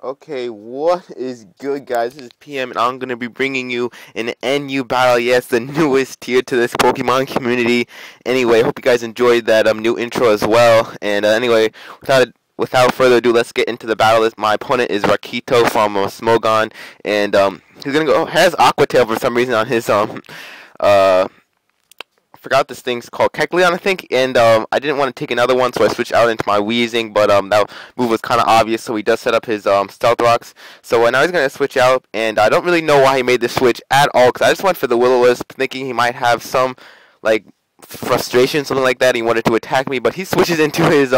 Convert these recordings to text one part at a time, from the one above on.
Okay, what is good, guys? This is PM, and I'm gonna be bringing you an NU battle. Yes, the newest tier to this Pokemon community. Anyway, hope you guys enjoyed that new intro as well. And anyway, without further ado, let's get into the battle. My opponent is Rockito from Smogon, and he's gonna go has Aqua Tail for some reason on his forgot this thing's called Kecleon, I think, and I didn't want to take another one, so I switched out into my Weezing, but that move was kind of obvious, so he does set up his Stealth Rocks. So now he's going to switch out, and I don't really know why he made this switch at all, because I just went for the Will-O-Wisp, thinking he might have some, like, frustration, something like that. He wanted to attack me, but he switches into his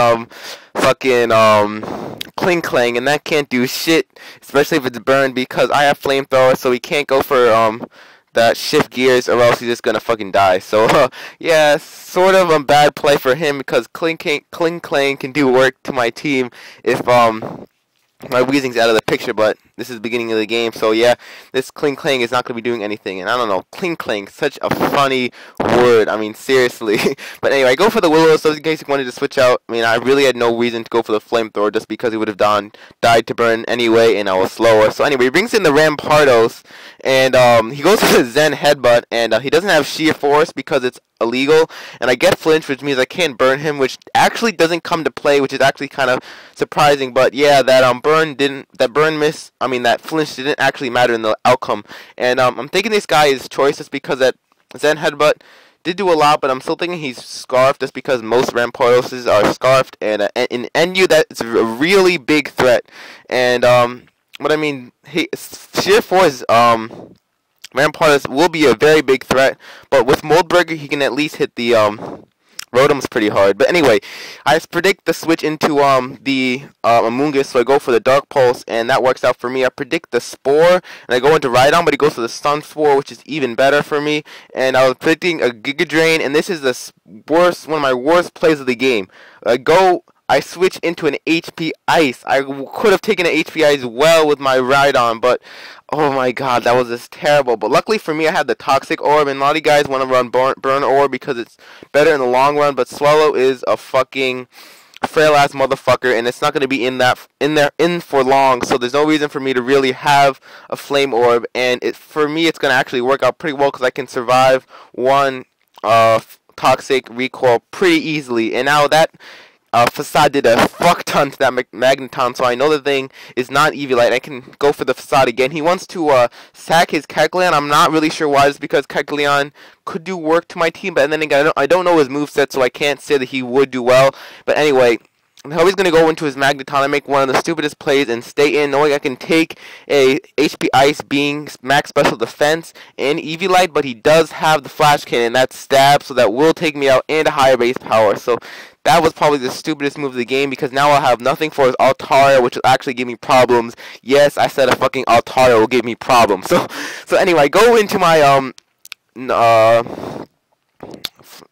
fucking Kling Klang, and that can't do shit, especially if it's burned, because I have Flamethrower, so he can't go for that shift gears, or else he's just gonna fucking die. So yeah, sort of a bad play for him, because Kling Klang can do work to my team if my Weezing's out of the picture, but this is the beginning of the game, so yeah, this Kling Klang is not going to be doing anything, and I don't know, Kling Klang, such a funny word, I mean, seriously. But anyway, I go for the Willow, so in case you wanted to switch out, I mean, I really had no reason to go for the Flamethrower, just because he would have died to burn anyway, and I was slower. So anyway, he brings in the Rampardos, and he goes for the Zen Headbutt, and he doesn't have Sheer Force because it's illegal, and I get Flinch, which means I can't burn him, which actually doesn't come to play, which is actually kind of surprising. But yeah, that that Flinch didn't actually matter in the outcome, and I'm thinking this guy is choice just because that Zen Headbutt did do a lot, but I'm still thinking he's Scarfed just because most Rampardos are Scarfed, and in NU that's a really big threat, and what I mean, Sheer Force Rampardos will be a very big threat, but with Moldburger he can at least hit the Rotoms pretty hard. But anyway, I predict the switch into the Amoonguss, so I go for the Dark Pulse, and that works out for me. I predict the Spore, and I go into Rhydon, but he goes for the Sun Spore, which is even better for me. And I was predicting a Giga Drain, and this is one of my worst plays of the game. I switch into an HP Ice. I could have taken an HP Ice well with my Rhydon, but oh my god, that was just terrible. But luckily for me, I had the Toxic Orb, and a lot of you guys want to run Burn Orb because it's better in the long run, but Swallow is a fucking frail ass motherfucker, and it's not going to be in for long, so there's no reason for me to really have a Flame Orb, and for me it's going to actually work out pretty well because I can survive one Toxic Recoil pretty easily. And now that Facade did a fuck ton to that Magneton, so I know the thing is not Eviolite. I can go for the Facade again. He wants to sack his Kecleon. I'm not really sure why. It's because Kecleon could do work to my team, but then again, I don't know his moveset, so I can't say that he would do well. But anyway, how he's going to go into his Magneton and make one of the stupidest plays and stay in, knowing I can take a HP Ice being max special defense and Eviolite, but he does have the Flash Cannon, that's Stab, so that will take me out and a higher base power. So that was probably the stupidest move of the game, because now I'll have nothing for his Altaria, which will actually give me problems. Yes, I said a fucking Altaria will give me problems. So anyway, I go into my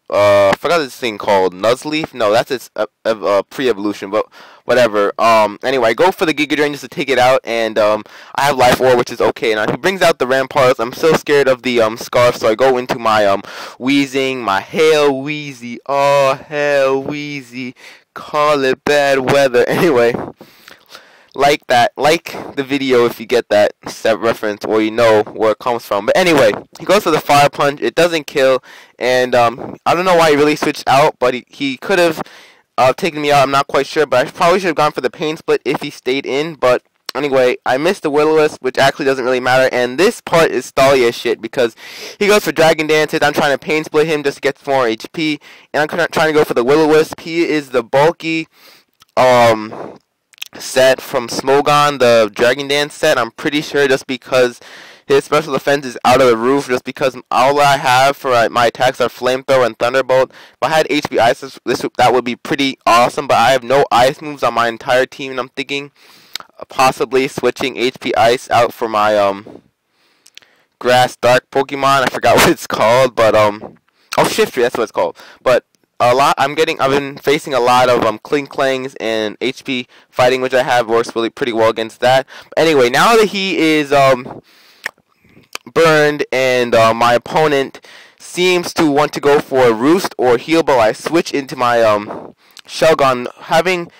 forgot this thing called Nuzleaf. No, that's its pre-evolution, but whatever. Anyway, I go for the Giga Drain just to take it out, and I have Life Orb, which is okay. Now he brings out the Rampardos. I'm so scared of the Scarf, so I go into my Weezing, my Hail Weezy. Oh, Hail Weezy, call it bad weather. Anyway, like the video if you get that reference, or you know where it comes from. But anyway, he goes for the Fire Punch. It doesn't kill, and I don't know why he really switched out, but he could have taken me out. I'm not quite sure, but I probably should have gone for the Pain Split if he stayed in. But anyway, I missed the Will-O-Wisp, which actually doesn't really matter, and this part is stally as shit, because he goes for Dragon Dances. I'm trying to Pain Split him just to get more HP, and I'm trying to go for the Will-O-Wisp. He is the bulky set from Smogon, the Dragon Dance set. I'm pretty sure, just because his special defense is out of the roof, just because all I have for my attacks are Flamethrower and Thunderbolt. If I had HP Ice, that would be pretty awesome, but I have no Ice moves on my entire team, and I'm thinking possibly switching HP Ice out for my Grass Dark Pokemon. I forgot what it's called, but oh, Shiftry, that's what it's called. But I've been facing a lot of Kling Klangs, and HP fighting, which I have, works really pretty well against that. But anyway, now that he is burned, and my opponent seems to want to go for a Roost or Heal Bell, I switch into my Shelgon. Having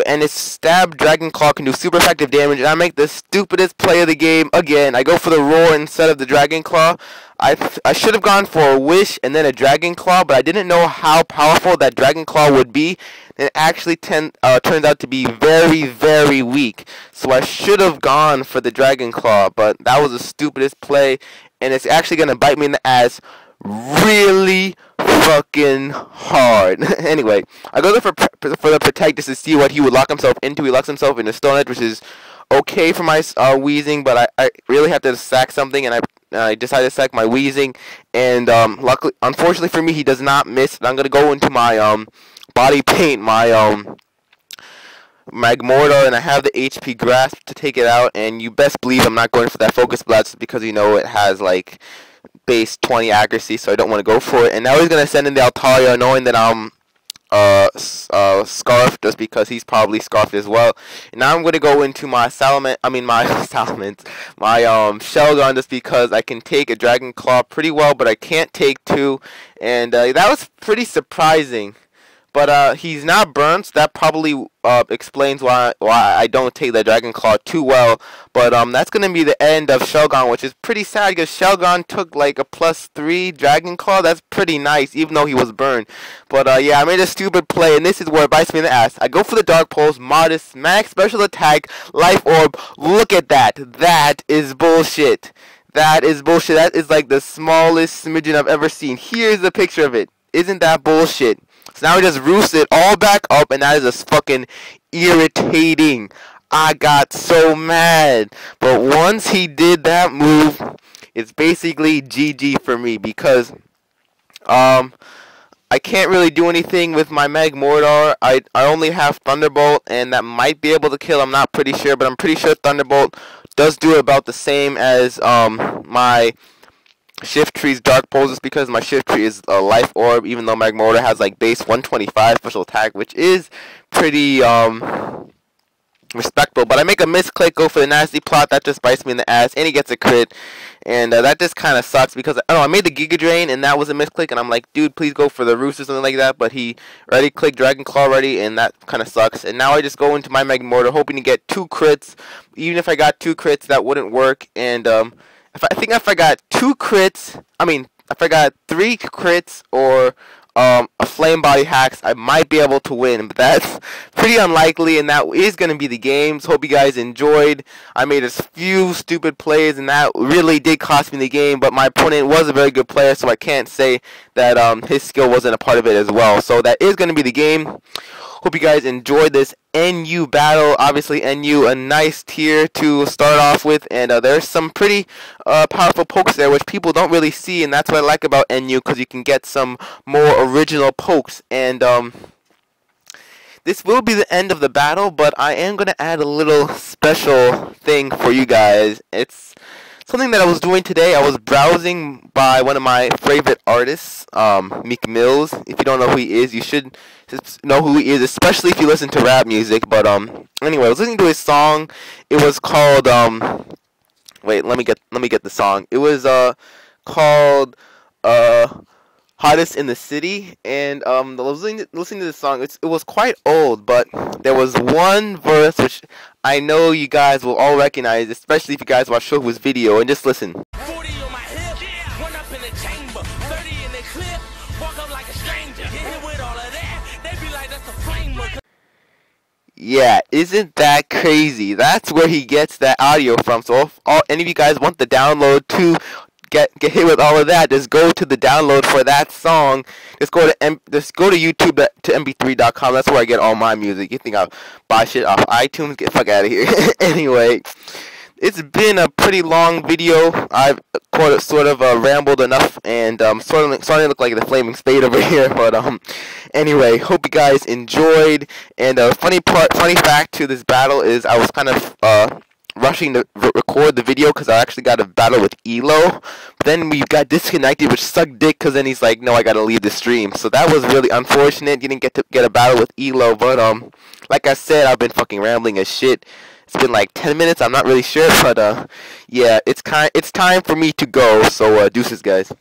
and its stab Dragon Claw can do super effective damage, and I make the stupidest play of the game again. I go for the roar instead of the Dragon Claw. I should have gone for a Wish and then a Dragon Claw, but I didn't know how powerful that Dragon Claw would be. And it actually turns out to be very, very weak. So I should have gone for the Dragon Claw, but that was the stupidest play, and it's actually going to bite me in the ass really fucking hard. Anyway, I go there for the Protect just to see what he would lock himself into. He locks himself into Stone Edge, which is okay for my Weezing, but I really have to sack something, and I decided to sack my Weezing, and luckily, unfortunately for me, he does not miss. And I'm gonna go into my Body Paint, my Magmortar, and I have the HP Grasp to take it out. And you best believe I'm not going for that Focus Blast because you know it has like base 20 accuracy, so I don't want to go for it. And now he's gonna send in the Altaria, knowing that I'm Scarf, just because he's probably Scarfed as well. And now I'm going to go into my my Shelgon, just because I can take a Dragon Claw pretty well, but I can't take two, and that was pretty surprising. But he's not burnt, so that probably explains why I don't take the Dragon Claw too well. But that's going to be the end of Shelgon, which is pretty sad because Shelgon took like a +3 Dragon Claw. That's pretty nice, even though he was burned. But yeah, I made a stupid play, and this is where it bites me in the ass. I go for the Dark Pulse, Modest, Max Special Attack, Life Orb. Look at that. That is bullshit. That is bullshit. That is like the smallest smidgen I've ever seen. Here's the picture of it. Isn't that bullshit? So now he just roosts it all back up, and that is just fucking irritating. I got so mad. But once he did that move, it's basically GG for me, because I can't really do anything with my Magmortar. I only have Thunderbolt, and that might be able to kill. I'm not pretty sure, but I'm pretty sure Thunderbolt does do about the same as my Shift Tree's Dark Pulse, because my Shift Tree is a Life Orb, even though Magmortar has like base 125 special attack, which is pretty respectable. But I make a misclick, go for the nasty plot, that just bites me in the ass, and he gets a crit, and that just kind of sucks, because I made the Giga Drain, and that was a misclick, and I'm like, dude, please go for the Roost or something like that, but he already clicked Dragon Claw already, and that kind of sucks. And now I just go into my Magmortar, hoping to get 2 crits. Even if I got 2 crits, that wouldn't work, and if I got 2 crits, if I got 3 crits or a Flame Body Hacks, I might be able to win, but that's pretty unlikely, and that is going to be the game. So hope you guys enjoyed. I made a few stupid plays, and that really did cost me the game, but my opponent was a very good player, so I can't say that his skill wasn't a part of it as well. So that is going to be the game. Hope you guys enjoyed this NU battle. Obviously, NU, a nice tier to start off with, and there's some pretty powerful pokes there, which people don't really see, and that's what I like about NU, because you can get some more original pokes. And this will be the end of the battle, but I am going to add a little special thing for you guys. It's something that I was doing today. I was browsing by one of my favorite artists, Meek Mills. If you don't know who he is, you should know who he is, especially if you listen to rap music. But anyway, I was listening to his song. It was called wait, let me get the song. It was called Hottest in the City, and I was listening to this song. It was quite old, but there was one verse which I know you guys will all recognize, especially if you guys watch Shogu's video, and just listen. 40 on my hip, one up in the chamber, 30 in the clip, walk up like a stranger, get hit with all of that, they be like, that's a flame. Yeah, isn't that crazy? That's where he gets that audio from. So if any of you guys want the download to get hit with all of that, just go to the download for that song. Just go to YouTube to mp3.com. That's where I get all my music. You think I'll buy shit off iTunes? Get the fuck out of here. Anyway, it's been a pretty long video. I've sort of rambled enough, and starting to look like the Flaming Spade over here. But anyway, hope you guys enjoyed. And funny fact to this battle is I was kind of rushing to record the video because I actually got a battle with Elo, but then we got disconnected, which sucked dick, because then he's like, no, I gotta leave the stream. So that was really unfortunate. Didn't get to get a battle with Elo, but like I said, I've been fucking rambling as shit. It's been like 10 minutes, I'm not really sure, but yeah, it's time for me to go. So deuces, guys.